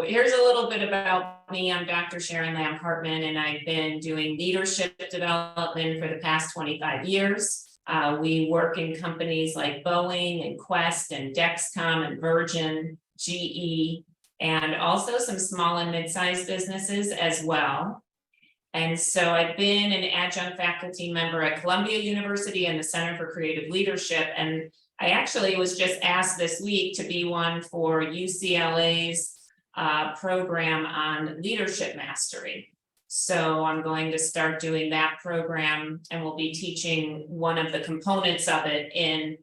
here's a little bit about me. I'm Dr. Sharon Lamb-Hartman, and I've been doing leadership development for the past 25 years. We work in companies like Boeing and Quest and Dexcom and Virgin, GE, and also some small and mid-sized businesses as well. And so I've been an adjunct faculty member at Columbia University and the Center for Creative Leadership. And I actually was just asked this week to be one for UCLA's program on leadership mastery. So I'm going to start doing that program, and we'll be teaching one of the components of it in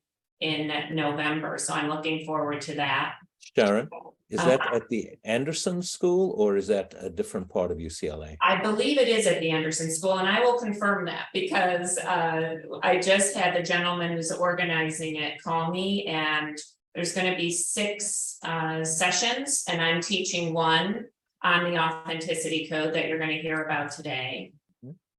November. So I'm looking forward to that. Sharon, is that at the Anderson School or is that a different part of UCLA? I believe it is at the Anderson School, and I will confirm that because I just had the gentleman who's organizing it call me, and there's going to be 6 sessions, and I'm teaching one on the authenticity code that you're going to hear about today.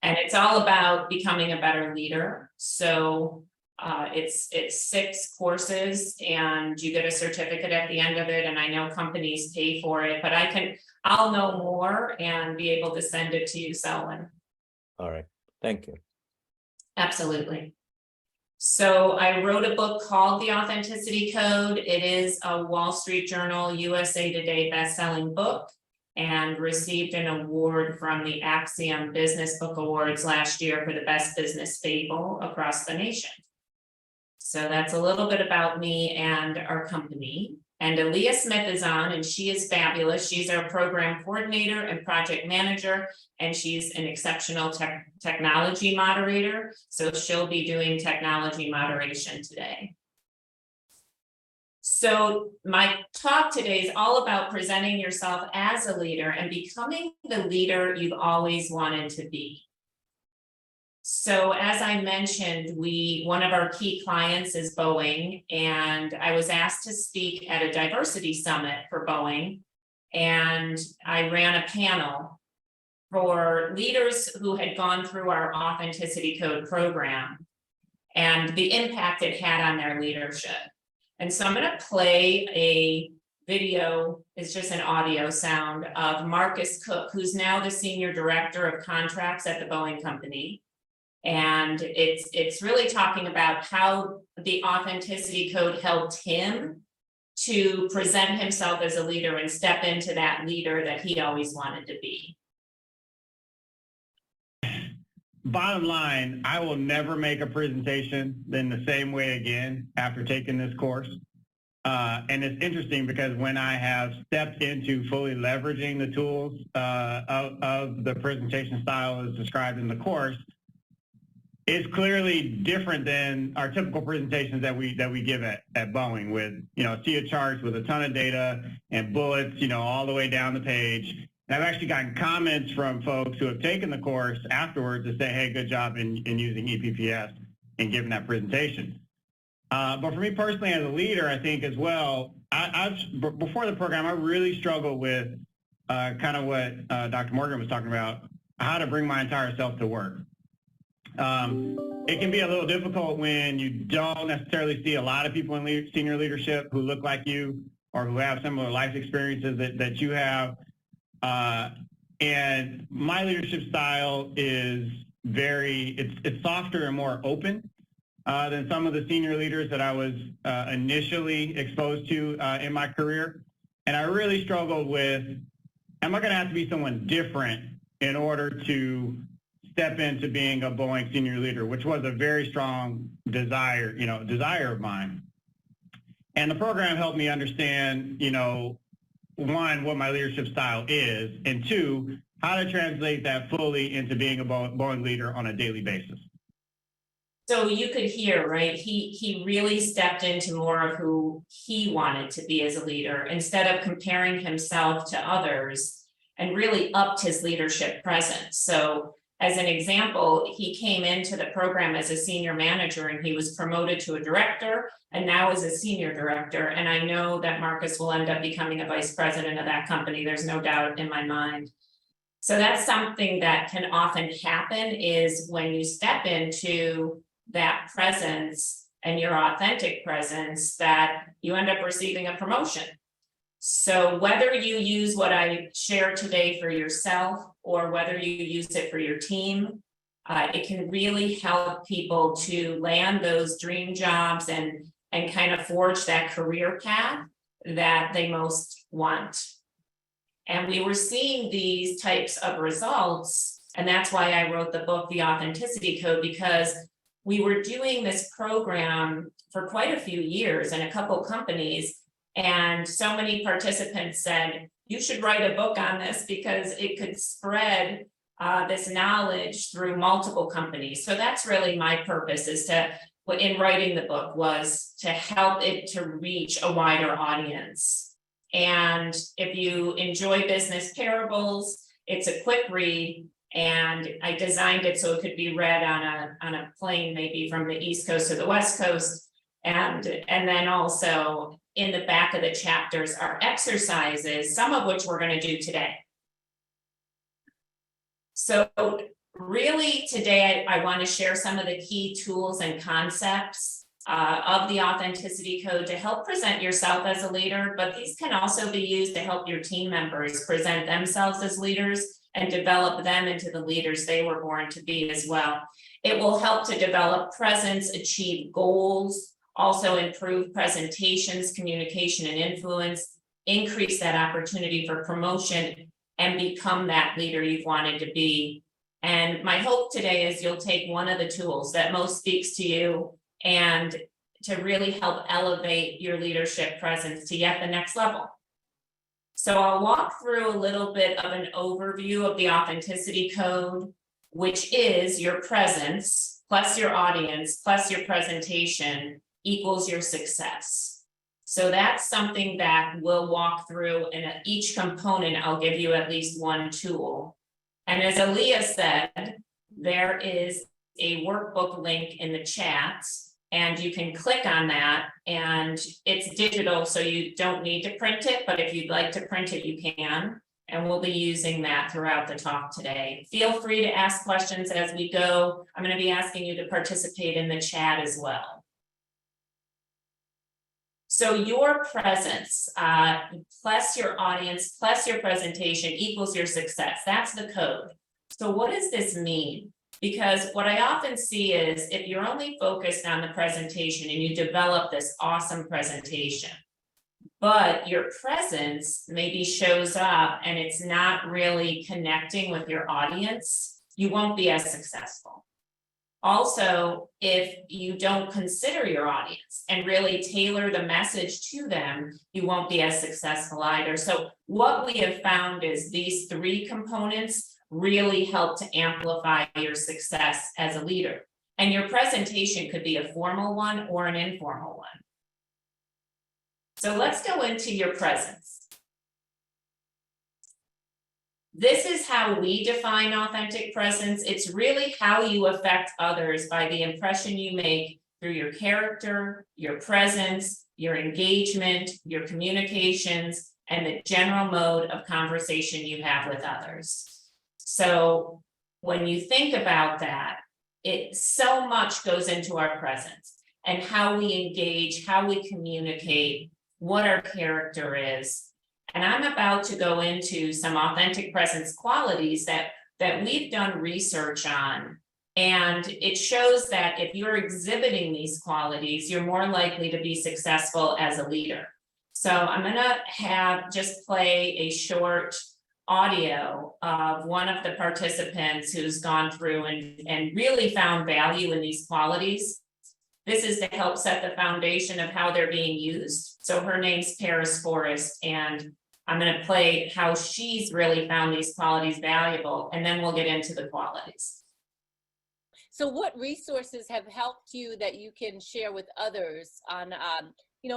And it's all about becoming a better leader. So it's 6 courses, and you get a certificate at the end of it. And I know companies pay for it, but I'll know more and be able to send it to you, Selwyn. All right, thank you. Absolutely. So I wrote a book called The Authenticity Code. It is a Wall Street Journal, USA Today best-selling book, and received an award from the Axiom Business Book Awards last year for the best business fable across the nation. So that's a little bit about me and our company. And Aaliyah Smith is on, and she is fabulous. She's our program coordinator and project manager, and she's an exceptional technology moderator. So she'll be doing technology moderation today. So my talk today is all about presenting yourself as a leader and becoming the leader you've always wanted to be. So as I mentioned, one of our key clients is Boeing, and I was asked to speak at a diversity summit for Boeing, and I ran a panel for leaders who had gone through our Authenticity Code program and the impact it had on their leadership. And so I'm going to play a video, it's just an audio sound of Marcus Cook, who's now the Senior Director of Contracts at the Boeing Company. And it's really talking about how the Authenticity Code helped him to present himself as a leader and step into that leader that he always wanted to be. Bottom line, I will never make a presentation in the same way again after taking this course. And it's interesting because when I have stepped into fully leveraging the tools of the presentation style as described in the course, it's clearly different than our typical presentations that we give at Boeing with, see a chart with a ton of data and bullets, all the way down the page. And I've actually gotten comments from folks who have taken the course afterwards to say, hey, good job in using EPPS and giving that presentation. But for me personally as a leader, I think as well, before the program, I really struggled with kind of what Dr. Morgan was talking about, how to bring my entire self to work. It can be a little difficult when you don't necessarily see a lot of people in senior leadership who look like you or who have similar life experiences that you have. And my leadership style is it's softer and more open than some of the senior leaders that I was initially exposed to in my career. And I really struggled with, am I going to have to be someone different in order to step into being a Boeing senior leader, which was a very strong desire of mine. And the program helped me understand, one, what my leadership style is, and 2, how to translate that fully into being a Boeing leader on a daily basis. So you could hear, right? He really stepped into more of who he wanted to be as a leader instead of comparing himself to others, and really upped his leadership presence. So as an example, he came into the program as a senior manager, and he was promoted to a director and now is a senior director. And I know that Marcus will end up becoming a vice president of that company. There's no doubt in my mind. So that's something that can often happen, is when you step into that presence and your authentic presence, that you end up receiving a promotion. So whether you use what I share today for yourself or whether you use it for your team, it can really help people to land those dream jobs and kind of forge that career path that they most want. And we were seeing these types of results, and that's why I wrote the book, The Authenticity Code, because we were doing this program for quite a few years in a couple companies, and so many participants said, you should write a book on this because it could spread this knowledge through multiple companies. So that's really my purpose, is to, in writing the book, was to help it to reach a wider audience. And if you enjoy business parables, it's a quick read, and I designed it so it could be read on a plane, maybe from the East Coast to the West Coast. And then also in the back of the chapters are exercises, some of which we're going to do today. So really today, I want to share some of the key tools and concepts of the Authenticity Code to help present yourself as a leader, but these can also be used to help your team members present themselves as leaders and develop them into the leaders they were born to be as well. It will help to develop presence, achieve goals, also improve presentations, communication, and influence, increase that opportunity for promotion, and become that leader you've wanted to be. And my hope today is you'll take one of the tools that most speaks to you and to really help elevate your leadership presence to yet the next level. So I'll walk through a little bit of an overview of the Authenticity Code, which is your presence plus your audience plus your presentation equals your success. So that's something that we'll walk through, and at each component, I'll give you at least one tool. And as Aaliyah said, there is a workbook link in the chat, and you can click on that, and it's digital, so you don't need to print it, but if you'd like to print it, you can, and we'll be using that throughout the talk today. Feel free to ask questions as we go. I'm going to be asking you to participate in the chat as well. So your presence plus your audience plus your presentation equals your success. That's the code. So what does this mean? Because what I often see is if you're only focused on the presentation and you develop this awesome presentation, but your presence maybe shows up and it's not really connecting with your audience, you won't be as successful. Also, if you don't consider your audience and really tailor the message to them, you won't be as successful either. So what we have found is these three components really help to amplify your success as a leader. And your presentation could be a formal one or an informal one. So let's go into your presence. This is how we define authentic presence. It's really how you affect others by the impression you make through your character, your presence, your engagement, your communications, and the general mode of conversation you have with others. So when you think about that, so much goes into our presence and how we engage, how we communicate, what our character is. And I'm about to go into some authentic presence qualities that we've done research on. And it shows that if you're exhibiting these qualities, you're more likely to be successful as a leader. So I'm going to just play a short audio of one of the participants who's gone through and really found value in these qualities. This is to help set the foundation of how they're being used. So her name's Paris Forrest, and I'm going to play how she's really found these qualities valuable, and then we'll get into the qualities. So what resources have helped you that you can share with others on,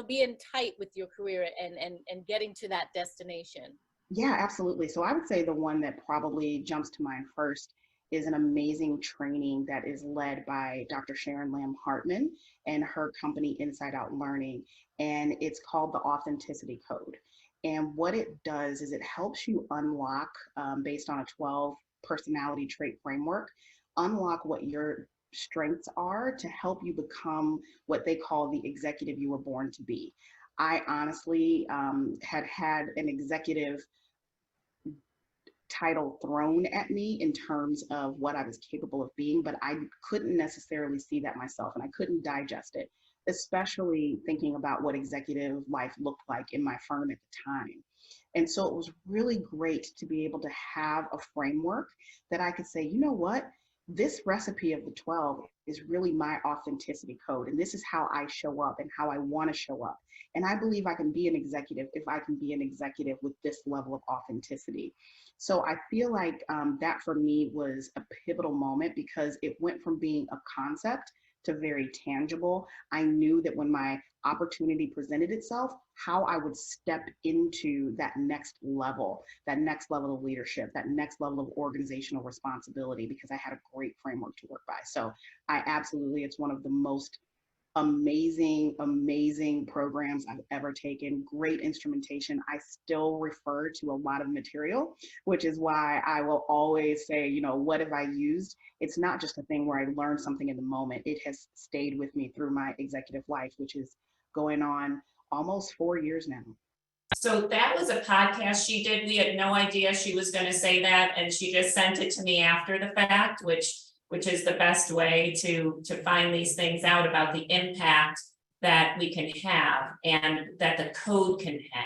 being tight with your career and getting to that destination? Yeah, absolutely. So I would say the one that probably jumps to mind first is an amazing training that is led by Dr. Sharon Lamb Hartman and her company Inside Out Learning, and it's called the Authenticity Code. And what it does is it helps you unlock, based on a 12 personality trait framework, unlock what your strengths are to help you become what they call the executive you were born to be. I honestly had an executive title thrown at me in terms of what I was capable of being, but I couldn't necessarily see that myself and I couldn't digest it, especially thinking about what executive life looked like in my firm at the time. And so it was really great to be able to have a framework that I could say, you know what, this recipe of the 12 is really my authenticity code. And this is how I show up and how I want to show up. And I believe I can be an executive if I can be an executive with this level of authenticity. So I feel like that for me was a pivotal moment because it went from being a concept to very tangible. I knew that when my opportunity presented itself, how I would step into that next level of leadership, that next level of organizational responsibility, because I had a great framework to work by. So I absolutely, it's one of the most amazing programs I've ever taken. Great instrumentation. I still refer to a lot of material, which is why I will always say, you know, what have I used? It's not just a thing where I learned something in the moment. It has stayed with me through my executive life, which is going on almost 4 years now. So that was a podcast she did. We had no idea she was going to say that, and she just sent it to me after the fact, which is the best way to find these things out about the impact that we can have and that the code can have.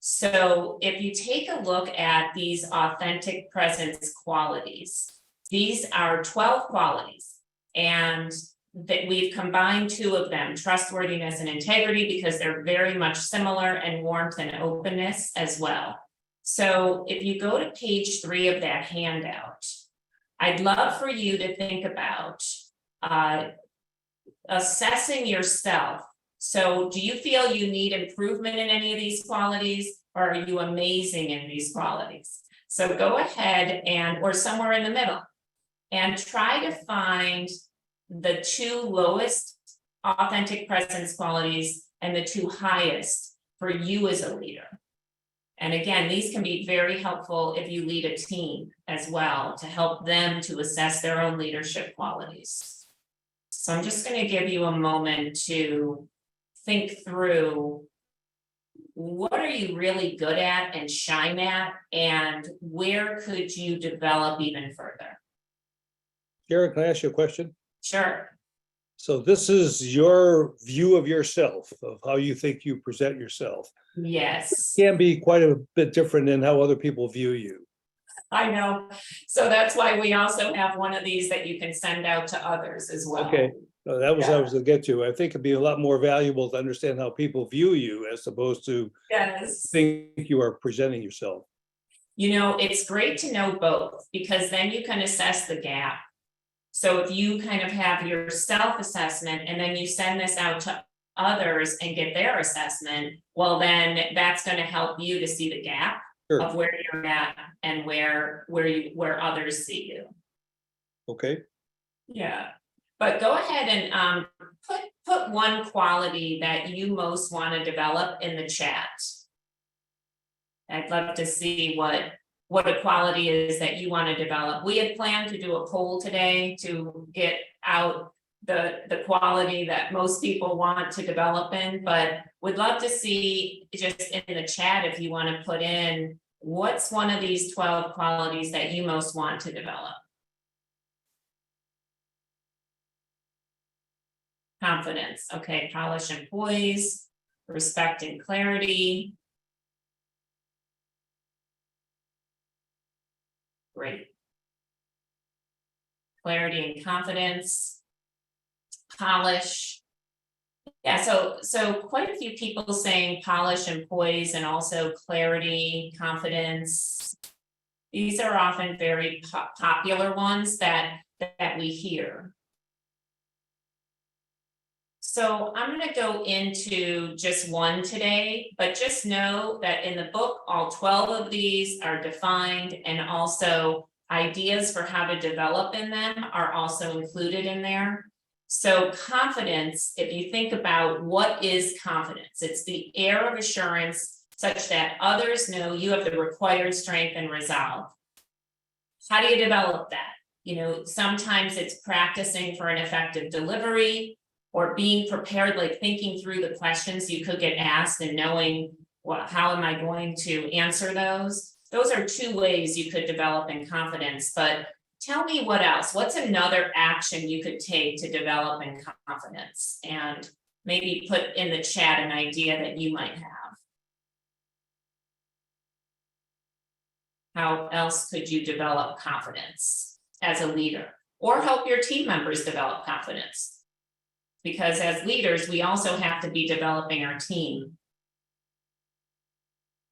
So if you take a look at these authentic presence qualities, these are 12 qualities, and that we've combined 2 of them, trustworthiness and integrity, because they're very much similar, and warmth and openness as well. So if you go to page 3 of that handout, I'd love for you to think about assessing yourself. So do you feel you need improvement in any of these qualities, or are you amazing in these qualities? So go ahead or somewhere in the middle, and try to find the 2 lowest authentic presence qualities and the 2 highest for you as a leader. And again, these can be very helpful if you lead a team as well, to help them to assess their own leadership qualities. So I'm just going to give you a moment to think through, what are you really good at and shine at, and where could you develop even further? Sharon, can I ask you a question? Sure. So this is your view of yourself, of how you think you present yourself. Yes, Can be quite a bit different than how other people view you. I know. So that's why we also have one of these that you can send out to others as well. Okay, that was what I Yeah. was gonna get to. I think it'd be a lot more valuable to understand how people view you as opposed to Yes. think you are presenting yourself. You know, it's great to know both, because then you can assess the gap. So if you kind of have your self-assessment and then you send this out to others and get their assessment, well, then that's going to help you to see the gap Sure. of where you're at and where others see you. Okay, Yeah, but go ahead and put one quality that you most want to develop in the chat. I'd love to see what a quality is that you want to develop. We had planned to do a poll today to get out the quality that most people want to develop in, but would love to see just in the chat if you want to put in, what's one of these 12 qualities that you most want to develop? Confidence, okay, polish and poise, respect and clarity. Great. Clarity and confidence. Polish. Yeah, so quite a few people saying polish and poise, and also clarity, confidence. These are often very popular ones that we hear. So I'm going to go into just one today, but just know that in the book, all 12 of these are defined, and also ideas for how to develop in them are also included in there. So confidence, if you think about what is confidence, it's the air of assurance such that others know you have the required strength and resolve. How do you develop that? You know, sometimes it's practicing for an effective delivery. or being prepared, like thinking through the questions you could get asked and knowing how am I going to answer those? Those are two ways you could develop in confidence, but tell me what else. What's another action you could take to develop in confidence? And maybe put in the chat an idea that you might have. How else could you develop confidence as a leader, or help your team members develop confidence? Because as leaders, we also have to be developing our team.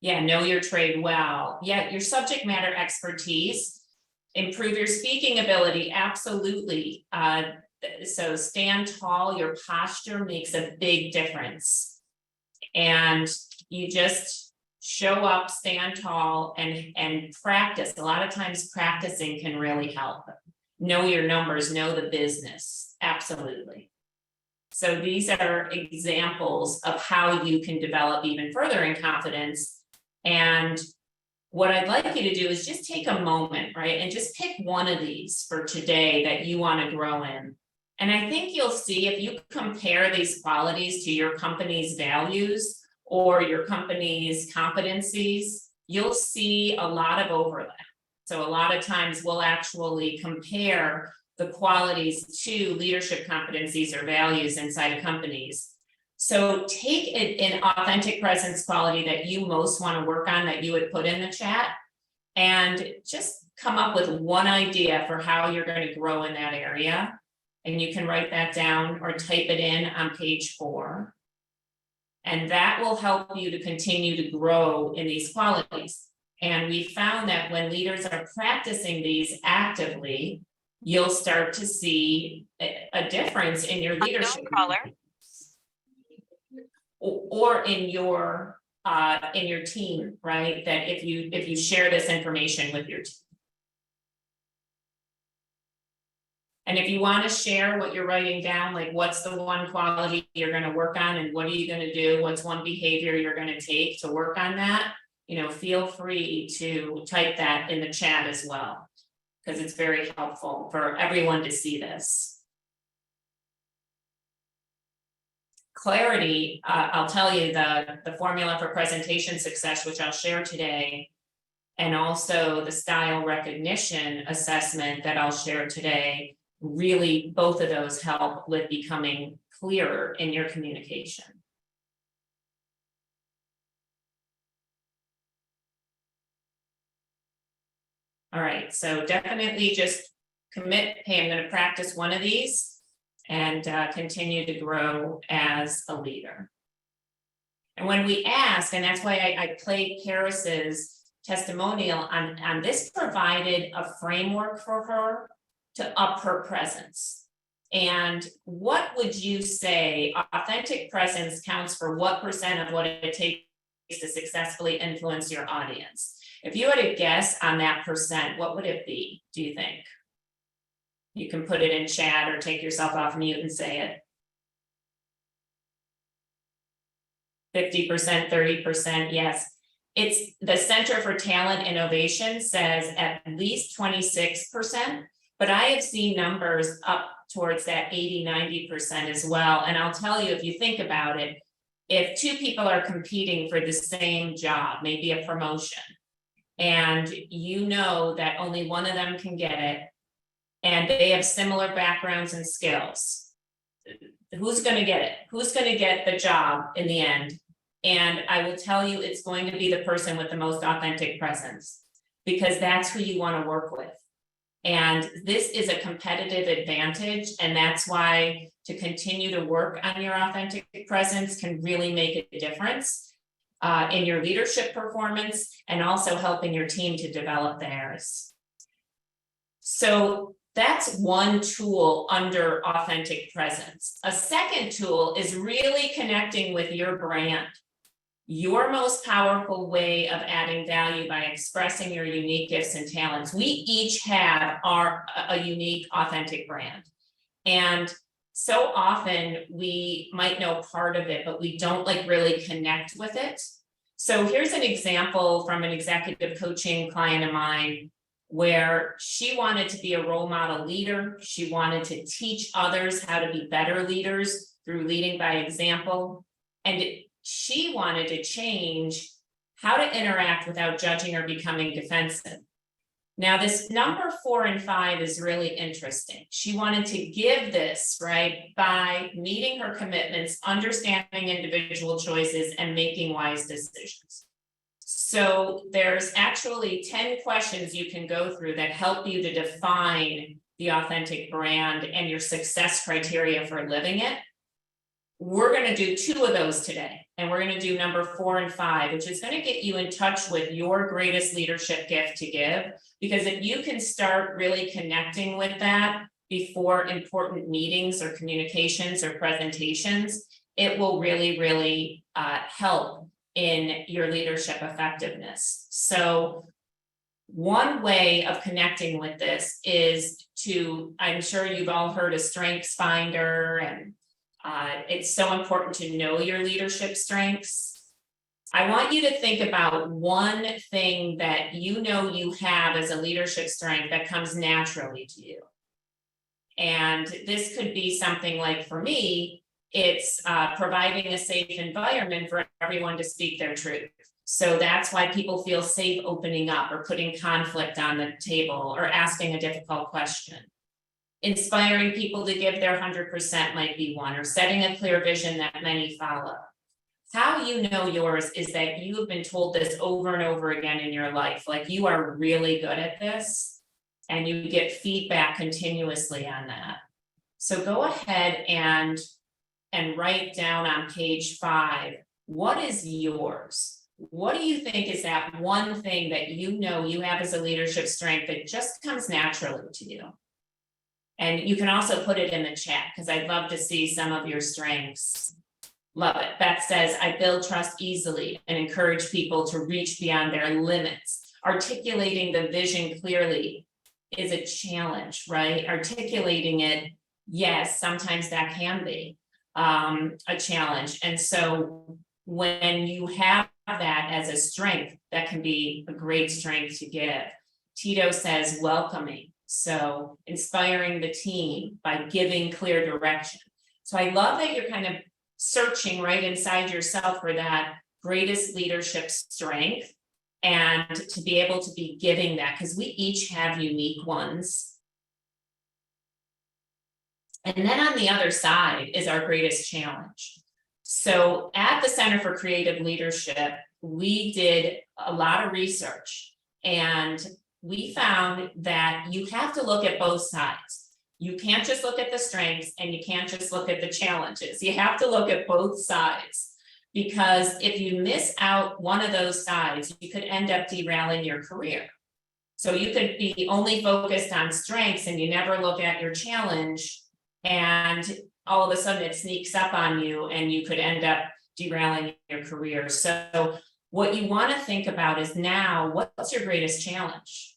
Yeah, know your trade well. Yeah, your subject matter expertise, improve your speaking ability, absolutely. So stand tall, your posture makes a big difference. And you just show up, stand tall, and practice. A lot of times practicing can really help. Know your numbers, know the business, absolutely. So these are examples of how you can develop even further in confidence. And what I'd like you to do is just take a moment, right? And just pick one of these for today that you want to grow in. And I think you'll see if you compare these qualities to your company's values or your company's competencies, you'll see a lot of overlap. So a lot of times we'll actually compare the qualities to leadership competencies or values inside of companies. So take an authentic presence quality that you most want to work on that you would put in the chat, and just come up with one idea for how you're going to grow in that area. And you can write that down or type it in on page 4. And that will help you to continue to grow in these qualities. And we found that when leaders are practicing these actively, you'll start to see a difference in your leadership. Or in your team, right? That if you share this information with your team. And if you want to share what you're writing down, like what's the one quality you're going to work on and what are you going to do? What's one behavior you're going to take to work on that? Feel free to type that in the chat as well, because it's very helpful for everyone to see this. Clarity, I'll tell you the formula for presentation success, which I'll share today, and also the style recognition assessment that I'll share today, really both of those help with becoming clearer in your communication. All right, so definitely just commit, hey, I'm going to practice one of these and continue to grow as a leader. And when we ask, and that's why I played Paris's testimonial on this, provided a framework for her to up her presence. And what would you say authentic presence counts for what % of what it takes to successfully influence your audience? If you had a guess on that %, what would it be, do you think? You can put it in chat or take yourself off mute and say it. 50%, 30%, yes. It's the Center for Talent Innovation says at least 26%, but I have seen numbers up towards that 80, 90% as well. And I'll tell you, if you think about it, if 2 people are competing for the same job, maybe a promotion, and you know that only one of them can get it, and they have similar backgrounds and skills, who's going to get it? Who's going to get the job in the end? And I will tell you, it's going to be the person with the most authentic presence, because that's who you want to work with. And this is a competitive advantage. And that's why to continue to work on your authentic presence can really make a difference in your leadership performance, and also helping your team to develop theirs. So that's one tool under authentic presence. A second tool is really connecting with your brand. Your most powerful way of adding value by expressing your unique gifts and talents. We each have a unique, authentic brand. And so often we might know part of it, but we don't really connect with it. So here's an example from an executive coaching client of mine, where she wanted to be a role model leader. She wanted to teach others how to be better leaders. through leading by example. And she wanted to change how to interact without judging or becoming defensive. Now, this number 4 and 5 is really interesting. She wanted to give this, right, by meeting her commitments, understanding individual choices, and making wise decisions. So there's actually 10 questions you can go through that help you to define the authentic brand and your success criteria for living it. We're going to do 2 of those today, and we're going to do number 4 and 5, which is going to get you in touch with your greatest leadership gift to give. Because if you can start really connecting with that before important meetings or communications or presentations, it will really, really help in your leadership effectiveness. So one way of connecting with this is to, I'm sure you've all heard of Strengths Finder, and it's so important to know your leadership strengths. I want you to think about one thing that you know you have as a leadership strength that comes naturally to you. And this could be something like, for me, it's providing a safe environment for everyone to speak their truth. So that's why people feel safe opening up or putting conflict on the table or asking a difficult question. Inspiring people to give their 100% might be one, or setting a clear vision that many follow. How you know yours is that you have been told this over and over again in your life, like you are really good at this, and you get feedback continuously on that. So go ahead and write down on page 5, what is yours? What do you think is that one thing that you know you have as a leadership strength that just comes naturally to you? And you can also put it in the chat, because I'd love to see some of your strengths. Love it. Beth says, I build trust easily and encourage people to reach beyond their limits. Articulating the vision clearly is a challenge, right? Articulating it, yes, sometimes that can be a challenge. And so when you have that as a strength, that can be a great strength to give. Tito says, welcoming. So inspiring the team by giving clear direction. So I love that you're kind of searching right inside yourself for that greatest leadership strength, and to be able to be giving that, because we each have unique ones. And then on the other side is our greatest challenge. So at the Center for Creative Leadership, we did a lot of research, and we found that you have to look at both sides. You can't just look at the strengths, and you can't just look at the challenges. You have to look at both sides, because if you miss out one of those sides, you could end up derailing your career. So you could be only focused on strengths and you never look at your challenge, and all of a sudden it sneaks up on you and you could end up derailing your career. So what you want to think about is, now, what's your greatest challenge?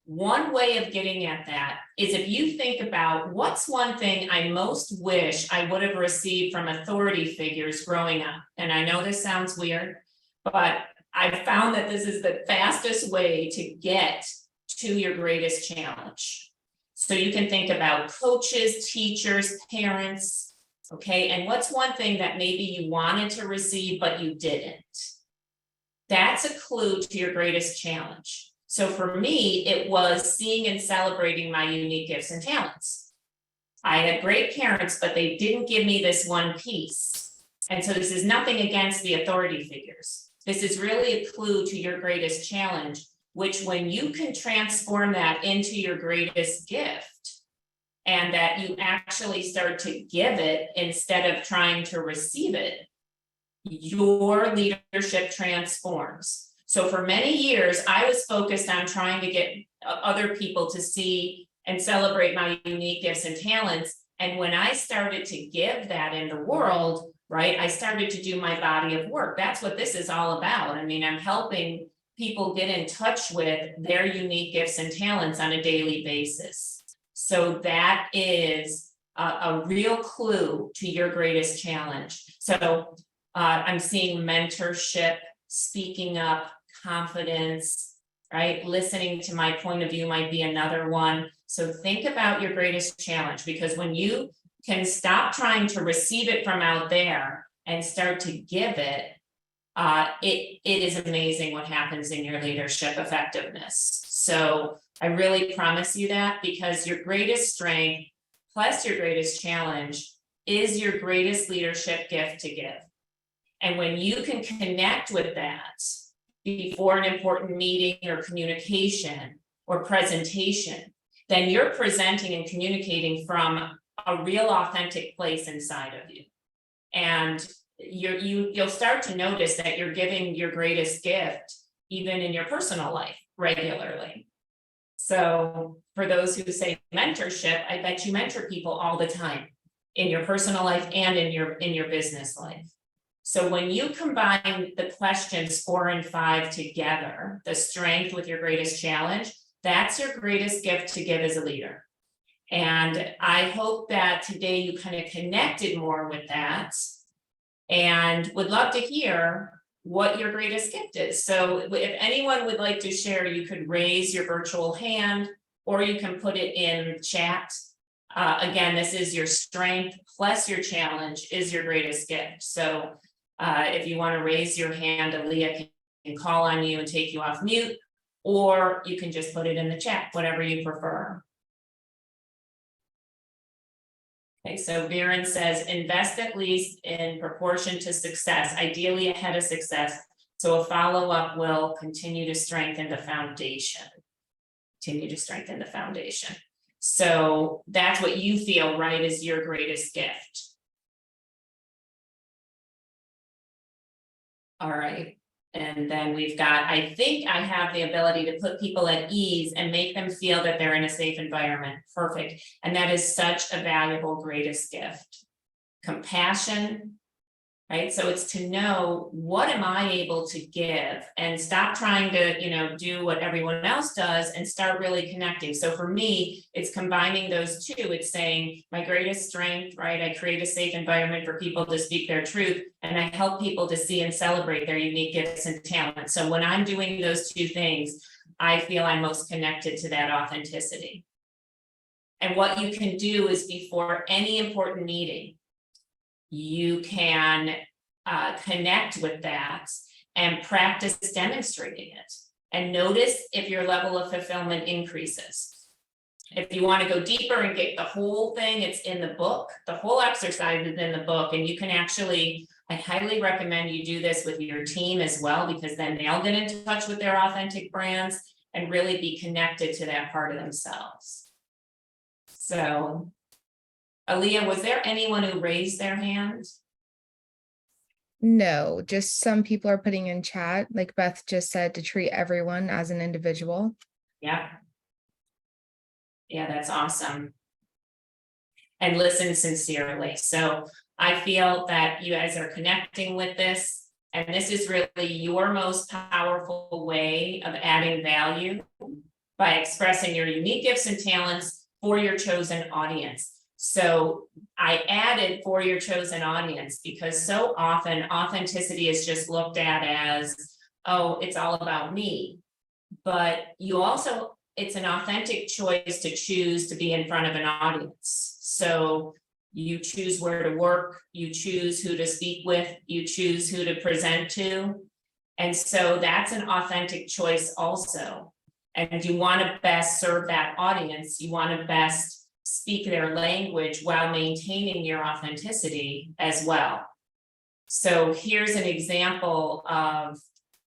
One way of getting at that is, if you think about, what's one thing I most wish I would have received from authority figures growing up? And I know this sounds weird, but I've found that this is the fastest way to get to your greatest challenge. So you can think about coaches, teachers, parents, okay? And what's one thing that maybe you wanted to receive, but you didn't? That's a clue to your greatest challenge. So for me, it was seeing and celebrating my unique gifts and talents. I had great parents, but they didn't give me this one piece. And so this is nothing against the authority figures. This is really a clue to your greatest challenge, which, when you can transform that into your greatest gift, and that you actually start to give it instead of trying to receive it, your leadership transforms. So for many years, I was focused on trying to get other people to see and celebrate my unique gifts and talents. And when I started to give that in the world, right, I started to do my body of work. That's what this is all about. I mean, I'm helping people get in touch with their unique gifts and talents on a daily basis. So that is a real clue to your greatest challenge. So I'm seeing mentorship, speaking up, confidence, right? Listening to my point of view might be another one. So think about your greatest challenge, because when you can stop trying to receive it from out there and start to give it, it is amazing what happens in your leadership effectiveness. So I really promise you that, because your greatest strength plus your greatest challenge is your greatest leadership gift to give. And when you can connect with that before an important meeting or communication or presentation, then you're presenting and communicating from a real authentic place inside of you. And you'll start to notice that you're giving your greatest gift even in your personal life regularly. So for those who say mentorship, I bet you mentor people all the time in your personal life and in your business life. So when you combine the questions 4 and 5 together, the strength with your greatest challenge, that's your greatest gift to give as a leader. And I hope that today you kind of connected more with that, and would love to hear what your greatest gift is. So if anyone would like to share, you could raise your virtual hand, or you can put it in chat. Again, this is your strength plus your challenge is your greatest gift. So if you want to raise your hand, Aaliyah can call on you and take you off mute, or you can just put it in the chat, whatever you prefer. Okay, so Viren says, invest at least in proportion to success, ideally ahead of success. So a follow-up will continue to strengthen the foundation. Continue to strengthen the foundation. So that's what you feel, right, is your greatest gift. All right. And then we've got, I think I have the ability to put people at ease and make them feel that they're in a safe environment. Perfect. And that is such a valuable greatest gift. Compassion, right? So it's to know, what am I able to give, and stop trying to, do what everyone else does and start really connecting. So for me, it's combining those two. It's saying my greatest strength, right? I create a safe environment for people to speak their truth, and I help people to see and celebrate their unique gifts and talents. So when I'm doing those two things, I feel I'm most connected to that authenticity. And what you can do is, before any important meeting, you can connect with that and practice demonstrating it, and notice if your level of fulfillment increases. If you want to go deeper and get the whole thing, it's in the book. The whole exercise is in the book, and you can actually, I highly recommend you do this with your team as well, because then they'll get in touch with their authentic brands and really be connected to that part of themselves. So Aaliyah, was there anyone who raised their hand? No, just some people are putting in chat, like Beth just said, to treat everyone as an individual. Yeah. Yeah, that's awesome. And listen sincerely. So I feel that you guys are connecting with this, and this is really your most powerful way of adding value, by expressing your unique gifts and talents for your chosen audience. So I added for your chosen audience because so often authenticity is just looked at as, oh, it's all about me. But you also, it's an authentic choice to choose to be in front of an audience. So you choose where to work, you choose who to speak with, you choose who to present to. And so that's an authentic choice also. And you want to best serve that audience. You want to best speak their language while maintaining your authenticity as well. So here's an example of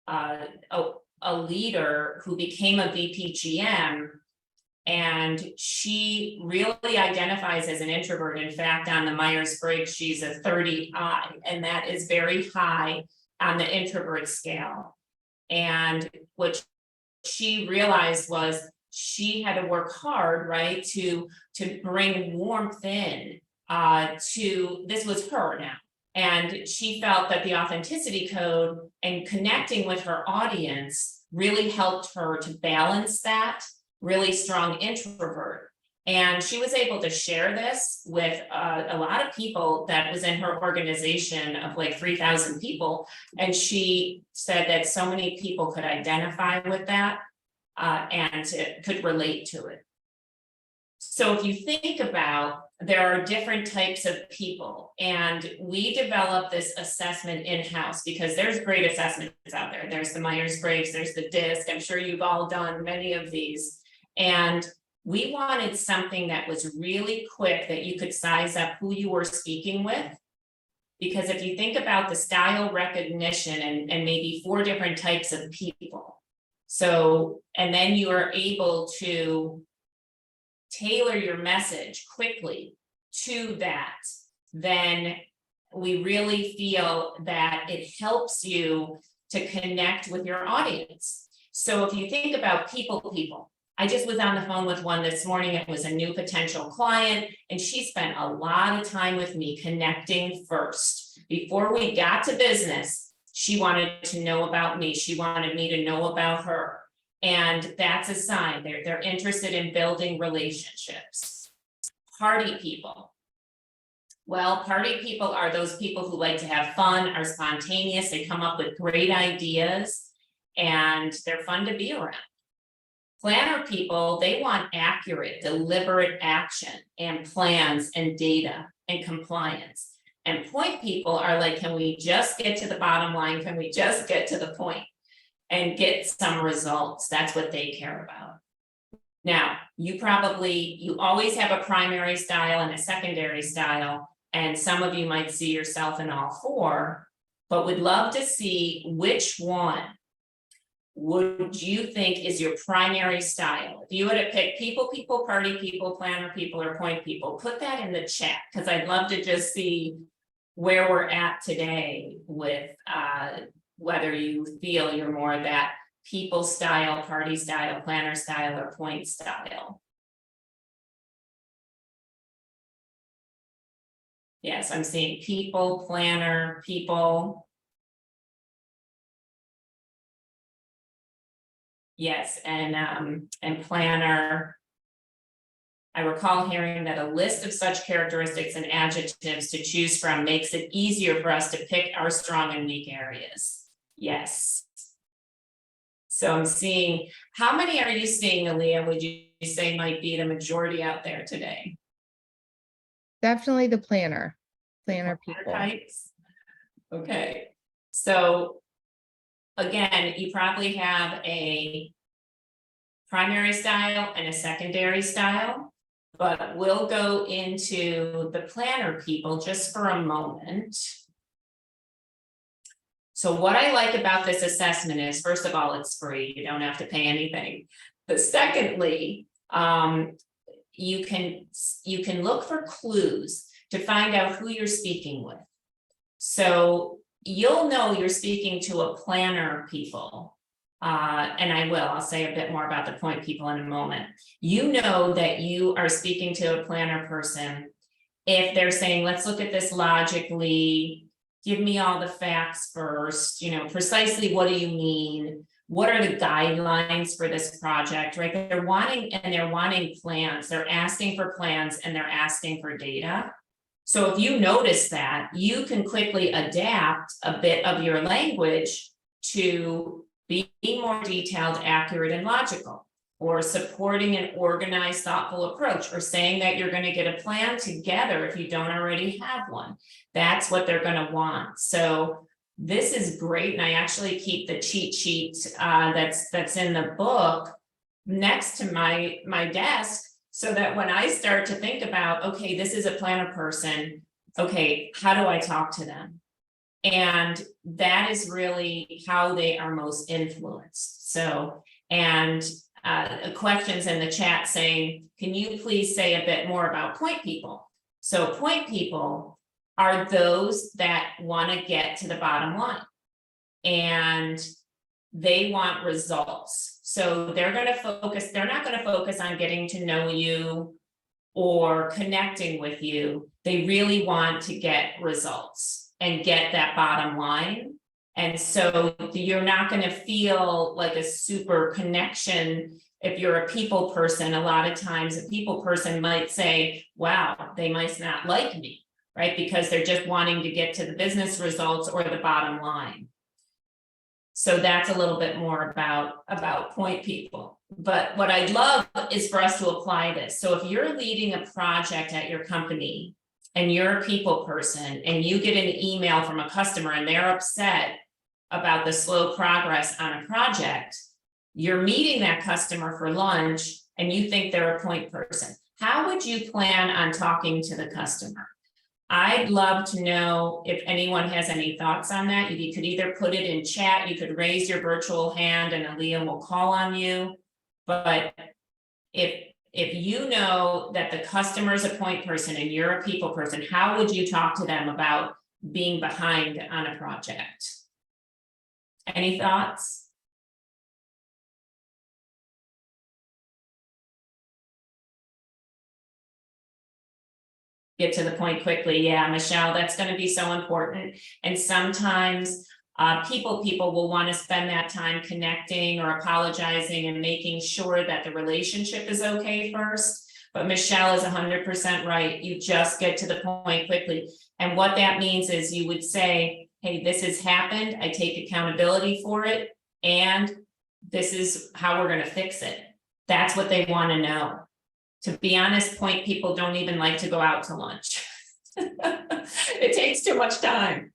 a leader who became a VPGM, and she really identifies as an introvert. In fact, on the Myers-Briggs, she's a 30I, and that is very high on the introvert scale. And what she realized was she had to work hard, right, to bring warmth in to, this was her now. And she felt that the authenticity code and connecting with her audience really helped her to balance that really strong introvert. And she was able to share this with a lot of people that was in her organization of like 3,000 people. And she said that so many people could identify with that and could relate to it. So if you think about there are different types of people, and we developed this assessment in-house because there's great assessments out there. There's the Myers-Briggs, there's the DISC. I'm sure you've all done many of these. And we wanted something that was really quick, that you could size up who you were speaking with. Because if you think about the style recognition and maybe 4 different types of people. So, and then you are able to tailor your message quickly to that, then we really feel that it helps you to connect with your audience. So if you think about people, I just was on the phone with one this morning. It was a new potential client, and she spent a lot of time with me connecting first. Before we got to business, she wanted to know about me. She wanted me to know about her. And that's a sign they're interested in building relationships. Party people. Well, party people are those people who like to have fun, are spontaneous, they come up with great ideas, and they're fun to be around. Planner people, they want accurate, deliberate action and plans and data and compliance. And point people are like, can we just get to the bottom line? Can we just get to the point and get some results? That's what they care about. Now, you always have a primary style and a secondary style, and some of you might see yourself in all 4, but would love to see which one would you think is your primary style. If you were to pick people, party people, planner people, or point people, put that in the chat, because I'd love to just see where we're at today with whether you feel you're more that people style, party style, planner style, or point style. Yes, I'm seeing people, planner, people. Yes, and planner. I recall hearing that a list of such characteristics and adjectives to choose from makes it easier for us to pick our strong and weak areas. Yes. So I'm seeing, how many are you seeing, Aaliyah, would you say might be the majority out there today? Definitely the planner people. Types? Okay, so again, you probably have a primary style and a secondary style, but we'll go into the planner people just for a moment. So what I like about this assessment is, first of all, it's free. You don't have to pay anything. But secondly, you can look for clues to find out who you're speaking with. So you'll know you're speaking to a planner people. And I'll say a bit more about the point people in a moment. You know that you are speaking to a planner person if they're saying, let's look at this logically, give me all the facts first, precisely what do you mean? What are the guidelines for this project, right? They're wanting plans, they're asking for plans, and they're asking for data. So if you notice that, you can quickly adapt a bit of your language to being more detailed, accurate, and logical, or supporting an organized, thoughtful approach, or saying that you're going to get a plan together if you don't already have one. That's what they're going to want. So this is great. And I actually keep the cheat sheet that's in the book next to my desk, so that when I start to think about, okay, this is a planner person, okay, how do I talk to them? And that is really how they are most influenced. So, and questions in the chat saying, can you please say a bit more about point people? So point people are those that want to get to the bottom line, and they want results. So they're not going to focus on getting to know you or connecting with you. They really want to get results and get that bottom line. And so you're not going to feel like a super connection. If you're a people person, a lot of times a people person might say, wow, they might not like me, right? Because they're just wanting to get to the business results or the bottom line. So that's a little bit more about point people. But what I'd love is for us to apply this. So if you're leading a project at your company and you're a people person and you get an email from a customer and they're upset about the slow progress on a project, you're meeting that customer for lunch and you think they're a point person. How would you plan on talking to the customer? I'd love to know if anyone has any thoughts on that. You could either put it in chat, you could raise your virtual hand and Aaliyah will call on you. But if you know that the customer is a point person and you're a people person, how would you talk to them about being behind on a project? Any thoughts? Get to the point quickly. Yeah, Michelle, that's going to be so important. And sometimes people will want to spend that time connecting or apologizing and making sure that the relationship is okay first. But Michelle is 100% right. You just get to the point quickly. And what that means is you would say, hey, this has happened. I take accountability for it. And this is how we're going to fix it. That's what they want to know. To be honest, point people don't even like to go out to lunch. It takes too much time.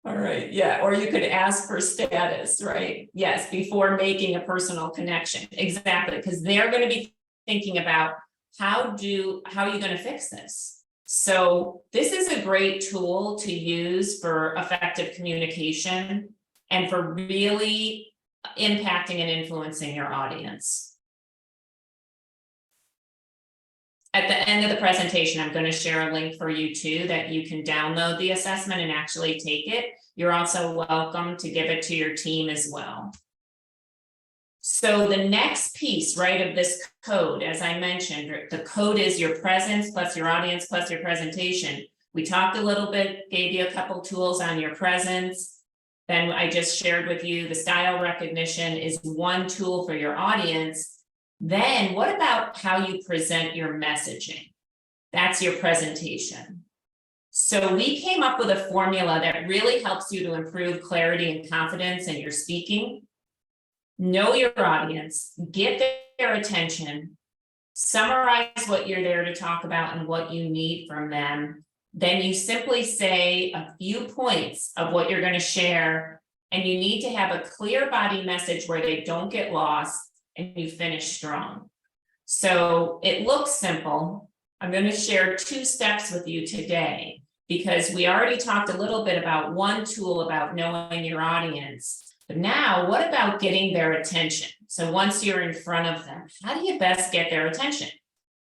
All right, yeah, or you could ask for status, right? Yes, before making a personal connection. Exactly, because they're going to be thinking about how are you going to fix this? So this is a great tool to use for effective communication and for really impacting and influencing your audience. At the end of the presentation, I'm going to share a link for you too, that you can download the assessment and actually take it. You're also welcome to give it to your team as well. So the next piece, right, of this code, as I mentioned, the code is your presence plus your audience plus your presentation. We talked a little bit, gave you a couple tools on your presence. Then I just shared with you the style recognition is one tool for your audience. Then what about how you present your messaging? That's your presentation. So we came up with a formula that really helps you to improve clarity and confidence in your speaking. Know your audience, get their attention, summarize what you're there to talk about and what you need from them. Then you simply say a few points of what you're going to share, and you need to have a clear body message where they don't get lost and you finish strong. So it looks simple. I'm going to share 2 steps with you today because we already talked a little bit about one tool about knowing your audience. But now, what about getting their attention? So once you're in front of them, how do you best get their attention?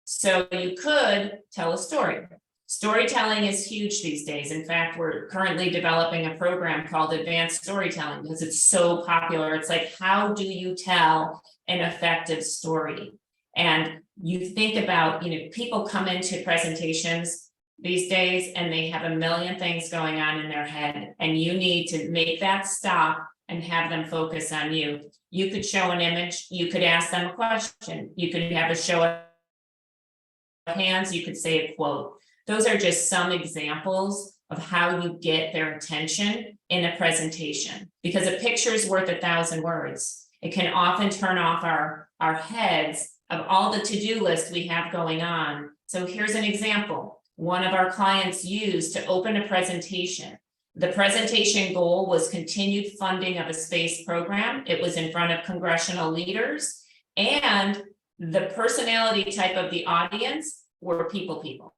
So you could tell a story. Storytelling is huge these days. In fact, we're currently developing a program called Advanced Storytelling because it's so popular. It's like, how do you tell an effective story? And you think about, people come into presentations these days and they have a million things going on in their head, and you need to make that stop and have them focus on you. You could show an image, you could ask them a question, you could have a show of hands, you could say a quote. Those are just some examples of how you get their attention in a presentation, because a picture is worth 1,000 words. It can often turn off our heads of all the to-do lists we have going on. So here's an example. One of our clients used to open a presentation. The presentation goal was continued funding of a space program. It was in front of congressional leaders, and the personality type of the audience were people.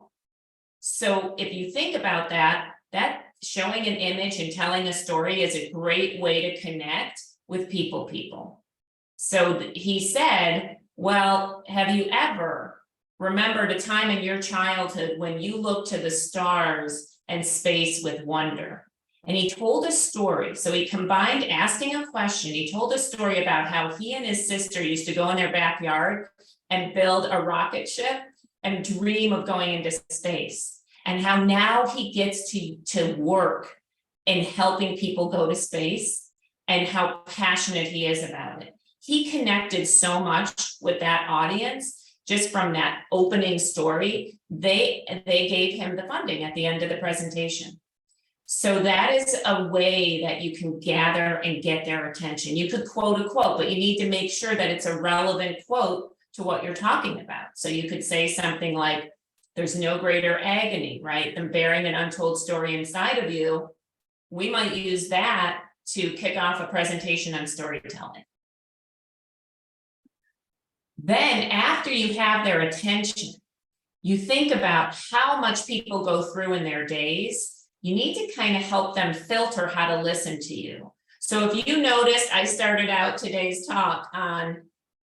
So if you think about that showing an image and telling a story is a great way to connect with people. So he said, well, have you ever remembered a time in your childhood when you looked to the stars and space with wonder? And he told a story. So he combined asking a question. He told a story about how he and his sister used to go in their backyard and build a rocket ship and dream of going into space, and how now he gets to work in helping people go to space and how passionate he is about it. He connected so much with that audience just from that opening story. They gave him the funding at the end of the presentation. So that is a way that you can gather and get their attention. You could quote a quote, but you need to make sure that it's a relevant quote to what you're talking about. So you could say something like, there's no greater agony, right, than bearing an untold story inside of you. We might use that to kick off a presentation on storytelling. Then after you have their attention, you think about how much people go through in their days. You need to kind of help them filter how to listen to you. So if you noticed, I started out today's talk on,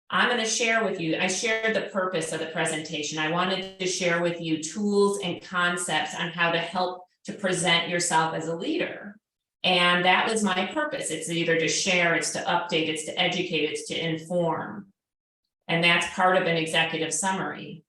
I'm going to share with you, I shared the purpose of the presentation. I wanted to share with you tools and concepts on how to help to present yourself as a leader. And that was my purpose. It's either to share, it's to update, it's to educate, it's to inform. And that's part of an executive summary.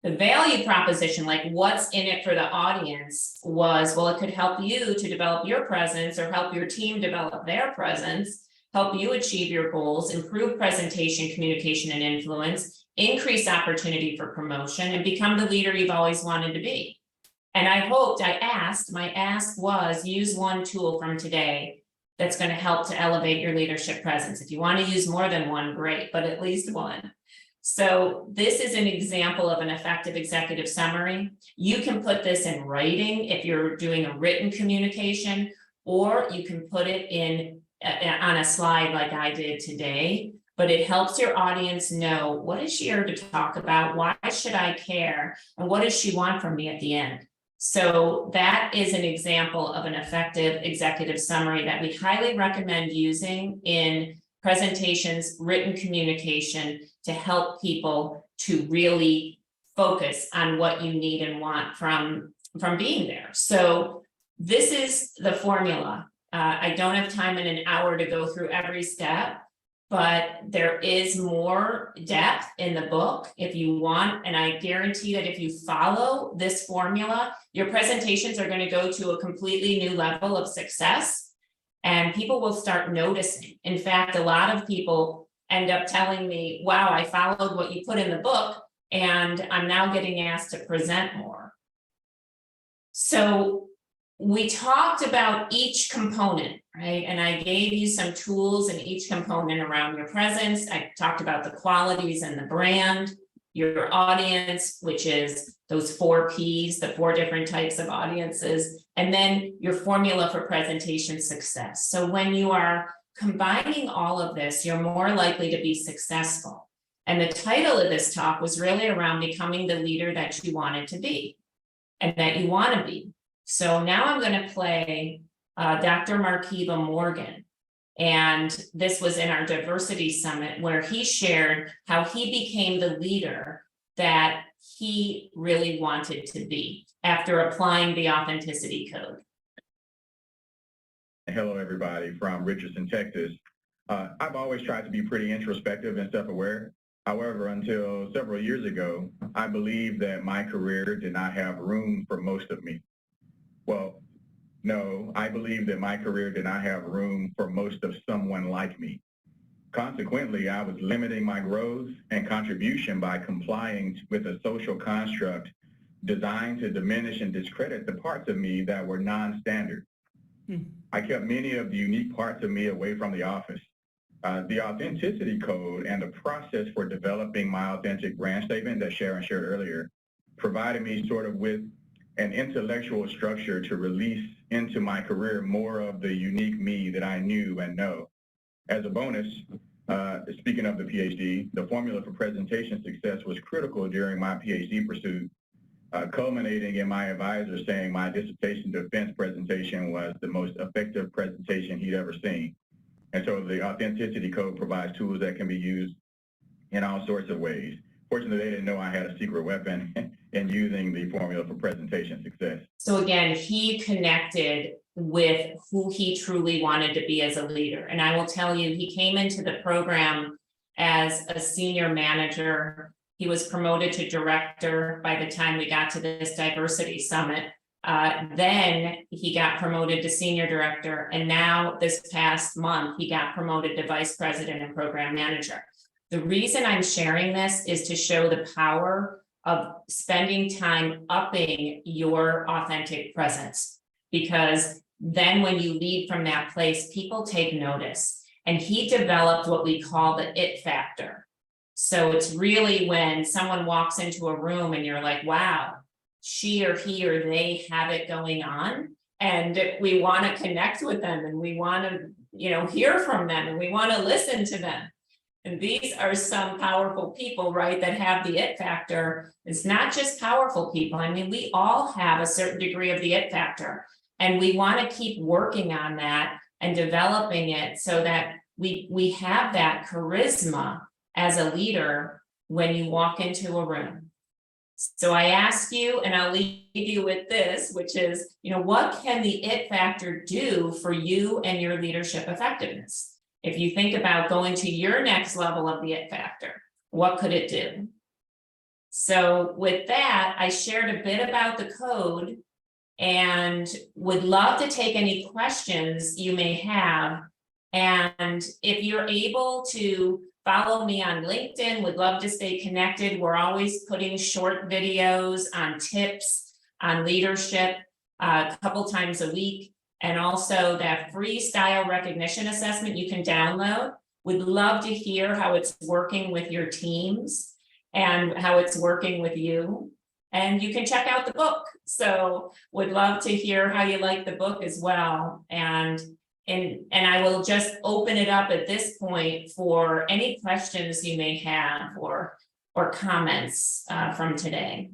The value proposition, like what's in it for the audience, was, well, it could help you to develop your presence or help your team develop their presence, help you achieve your goals, improve presentation, communication, and influence, increase opportunity for promotion, and become the leader you've always wanted to be. And I hoped, my ask was, use one tool from today that's going to help to elevate your leadership presence. If you want to use more than one, great, but at least one. So this is an example of an effective executive summary. You can put this in writing if you're doing a written communication, or you can put it in on a slide like I did today, but it helps your audience know, what is she here to talk about? Why should I care? And what does she want from me at the end? So that is an example of an effective executive summary that we highly recommend using in presentations, written communication, to help people to really focus on what you need and want from being there. So this is the formula. I don't have time in an hour to go through every step, but there is more depth in the book if you want. And I guarantee that if you follow this formula, your presentations are going to go to a completely new level of success, and people will start noticing. In fact, a lot of people end up telling me, wow, I followed what you put in the book, and I'm now getting asked to present more. So we talked about each component, right? And I gave you some tools in each component around your presence. I talked about the qualities and the brand, your audience, which is those 4 Ps, the 4 different types of audiences, and then your formula for presentation success. So when you are combining all of this, you're more likely to be successful. And the title of this talk was really around becoming the leader that you wanted to be and that you want to be. So now I'm going to play Dr. Markiva Morgan. And this was in our diversity summit where he shared how he became the leader that he really wanted to be after applying the authenticity code. Hello, everybody from Richardson, Texas. I've always tried to be pretty introspective and self-aware. However, until several years ago, I believed that my career did not have room for most of me. Well, no, I believe that my career did not have room for most of someone like me. Consequently, I was limiting my growth and contribution by complying with a social construct designed to diminish and discredit the parts of me that were non-standard. I kept many of the unique parts of me away from the office. The authenticity code and the process for developing my authentic brand statement that Sharon shared earlier provided me sort of with an intellectual structure to release into my career more of the unique me that I knew and know. As a bonus, speaking of the PhD, the formula for presentation success was critical during my PhD pursuit, culminating in my advisor saying my dissertation defense presentation was the most effective presentation he'd ever seen. And so the authenticity code provides tools that can be used in all sorts of ways. Fortunately, they didn't know I had a secret weapon in using the formula for presentation success. So again, he connected with who he truly wanted to be as a leader. And I will tell you, he came into the program as a senior manager. He was promoted to director by the time we got to this diversity summit. Then he got promoted to senior director. And now this past month, he got promoted to vice president and program manager. The reason I'm sharing this is to show the power of spending time upping your authentic presence. because then when you lead from that place, people take notice. And he developed what we call the it factor. So it's really when someone walks into a room and you're like, wow, she or he or they have it going on. And we want to connect with them, and we want to, hear from them, and we want to listen to them. And these are some powerful people, right, that have the it factor. It's not just powerful people. I mean, we all have a certain degree of the it factor, and we want to keep working on that and developing it so that we have that charisma as a leader when you walk into a room. So I ask you, and I'll leave you with this, which is, what can the it factor do for you and your leadership effectiveness? If you think about going to your next level of the it factor, what could it do? So with that, I shared a bit about the code and would love to take any questions you may have. And if you're able to follow me on LinkedIn, would love to stay connected. We're always putting short videos on tips, on leadership, a couple times a week. And also that free style recognition assessment you can download. Would love to hear how it's working with your teams and how it's working with you. And you can check out the book. So would love to hear how you like the book as well. And I will just open it up at this point for any questions you may have or comments from today.